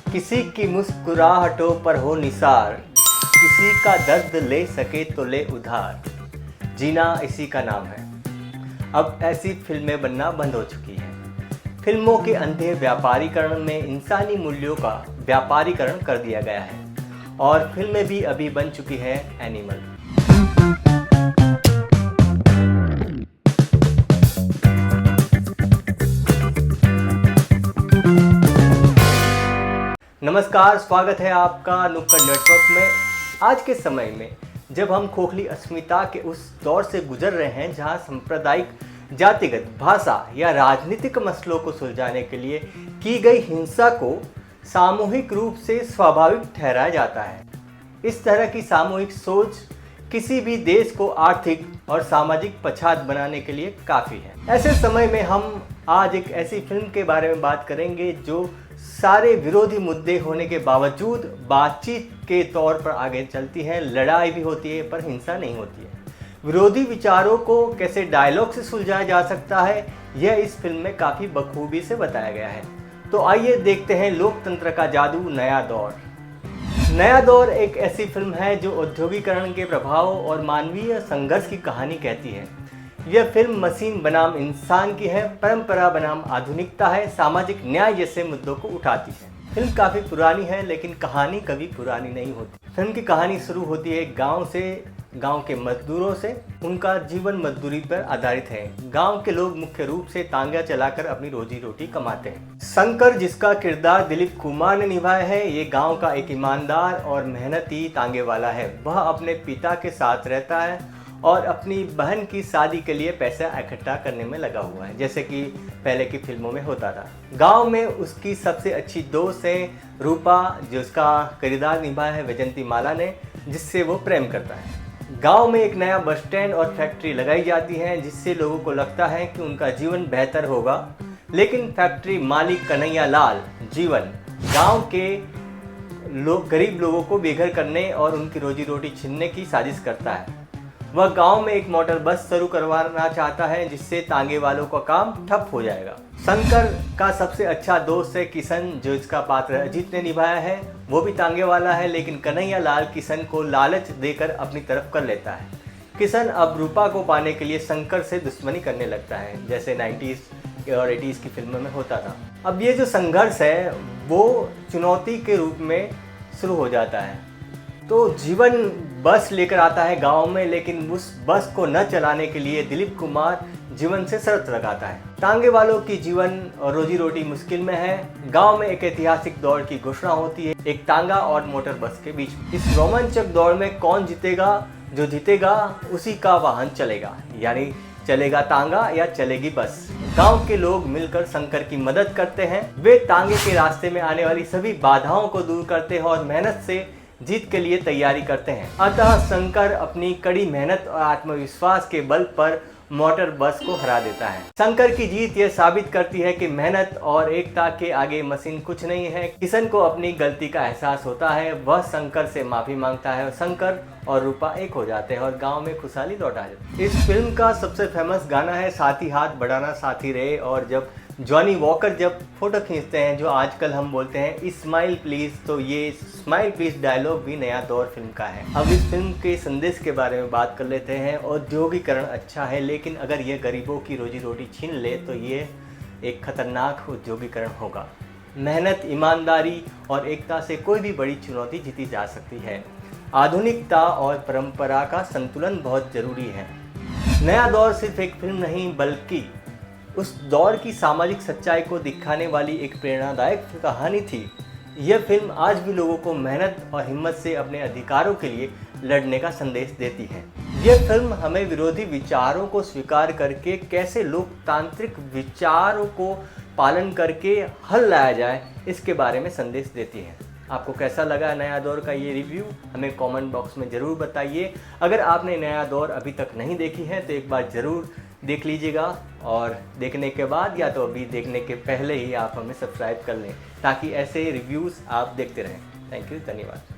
किसी की मुस्कुराहटों पर हो निसार, किसी का दर्द ले सके तो ले उधार, जीना इसी का नाम है। अब ऐसी फिल्में बनना बंद हो चुकी हैं। फिल्मों के अंधे व्यापारीकरण में इंसानी मूल्यों का व्यापारीकरण कर दिया गया है और फिल्में भी अभी बन चुकी है एनिमल। नमस्कार, स्वागत है आपका नुक्कड़ नेटवर्क में। आज के समय में जब हम खोखली अस्मिता के उस दौर से गुजर रहे हैं जहां सांप्रदायिक, जातिगत, भाषा या राजनीतिक मसलों को सुलझाने के लिए की गई हिंसा को सामूहिक रूप से स्वाभाविक ठहराया जाता है। इस तरह की सामूहिक सोच किसी भी देश को आर्थिक और सामाजिक पछात बनाने के लिए काफ़ी है। ऐसे समय में हम आज एक ऐसी फिल्म के बारे में बात करेंगे जो सारे विरोधी मुद्दे होने के बावजूद बातचीत के तौर पर आगे चलती है। लड़ाई भी होती है पर हिंसा नहीं होती है। विरोधी विचारों को कैसे डायलॉग से सुलझाया जा सकता है, यह इस फिल्म में काफ़ी बखूबी से बताया गया है। तो आइए देखते हैं लोकतंत्र का जादू, नया दौर। नया दौर एक ऐसी फिल्म है जो औद्योगिकरण के प्रभाव और मानवीय संघर्ष की कहानी कहती है। यह फिल्म मशीन बनाम इंसान की है, परंपरा बनाम आधुनिकता है, सामाजिक न्याय जैसे मुद्दों को उठाती है। फिल्म काफ़ी पुरानी है लेकिन कहानी कभी पुरानी नहीं होती। फिल्म की कहानी शुरू होती है गांव से, गांव के मजदूरों से। उनका जीवन मजदूरी पर आधारित है। गांव के लोग मुख्य रूप से तांगा चलाकर अपनी रोजी रोटी कमाते हैं। शंकर, जिसका किरदार दिलीप कुमार ने निभाया है, ये गांव का एक ईमानदार और मेहनती तांगे वाला है। वह अपने पिता के साथ रहता है और अपनी बहन की शादी के लिए पैसा इकट्ठा करने में लगा हुआ है, जैसे कि पहले की फिल्मों में होता था। गांव में उसकी सबसे अच्छी दोस्त है रूपा, जो उसका किरदार निभाया है वैजंती माला ने, जिससे वो प्रेम करता है। गांव में एक नया बस स्टैंड और फैक्ट्री लगाई जाती है जिससे लोगों को लगता है कि उनका जीवन बेहतर होगा, लेकिन फैक्ट्री मालिक कन्हैया लाल जीवन गाँव के गरीब लोगों को बेघर करने और उनकी रोजी रोटी छीनने की साजिश करता है। वह गांव में एक मोटर बस शुरू करवाना चाहता है जिससे तांगे वालों का काम ठप हो जाएगा। शंकर का सबसे अच्छा दोस्त है किशन, जो इसका पात्र अजीत ने निभाया है। वो भी तांगे वाला है लेकिन कन्हैया लाल किशन को लालच देकर अपनी तरफ कर लेता है। किशन अब रूपा को पाने के लिए शंकर से दुश्मनी करने लगता है, जैसे 90s और 80s की फिल्मों में होता था। अब ये जो संघर्ष है वो चुनौती के रूप में शुरू हो जाता है। तो जीवन बस लेकर आता है गांव में, लेकिन उस बस को न चलाने के लिए दिलीप कुमार जीवन से शर्त लगाता है। तांगे वालों की जीवन और रोजी रोटी मुश्किल में है। गांव में एक ऐतिहासिक दौड़ की घोषणा होती है, एक तांगा और मोटर बस के बीच। इस रोमांचक दौड़ में कौन जीतेगा? जो जीतेगा उसी का वाहन चलेगा, यानी चलेगा तांगा या चलेगी बस। गांव के लोग मिलकर शंकर की मदद करते हैं। वे तांगे के रास्ते में आने वाली सभी बाधाओं को दूर करते हैं और मेहनत से जीत के लिए तैयारी करते हैं। अतः शंकर अपनी कड़ी मेहनत और आत्मविश्वास के बल पर मोटर बस को हरा देता है। शंकर की जीत यह साबित करती है कि मेहनत और एकता के आगे मशीन कुछ नहीं है। किशन को अपनी गलती का एहसास होता है। वह शंकर से माफी मांगता है और शंकर और रूपा एक हो जाते हैं और गांव में खुशहाली लौट आ जाती है। इस फिल्म का सबसे फेमस गाना है साथी हाथ बढ़ाना साथी रहे। और जब जॉनी वॉकर जब फोटो खींचते हैं, जो आजकल हम बोलते हैं स्माइल प्लीज, तो ये स्माइल प्लीज डायलॉग भी नया दौर फिल्म का है। अब इस फिल्म के संदेश के बारे में बात कर लेते हैं। औद्योगिकरण अच्छा है, लेकिन अगर ये गरीबों की रोजी रोटी छीन ले तो ये एक खतरनाक औद्योगिकरण होगा। मेहनत, ईमानदारी और एकता से कोई भी बड़ी चुनौती जीती जा सकती है। आधुनिकता और परंपरा का संतुलन बहुत जरूरी है। नया दौर सिर्फ एक फिल्म नहीं बल्कि उस दौर की सामाजिक सच्चाई को दिखाने वाली एक प्रेरणादायक कहानी थी। यह फिल्म आज भी लोगों को मेहनत और हिम्मत से अपने अधिकारों के लिए लड़ने का संदेश देती है। यह फिल्म हमें विरोधी विचारों को स्वीकार करके कैसे लोकतांत्रिक विचारों को पालन करके हल लाया जाए, इसके बारे में संदेश देती है। आपको कैसा लगा नया दौर का ये रिव्यू, हमें कमेंट बॉक्स में ज़रूर बताइए। अगर आपने नया दौर अभी तक नहीं देखी है तो एक बार ज़रूर देख लीजिएगा, और देखने के बाद या तो अभी देखने के पहले ही आप हमें सब्सक्राइब कर लें ताकि ऐसे रिव्यूज़ आप देखते रहें। थैंक यू, धन्यवाद।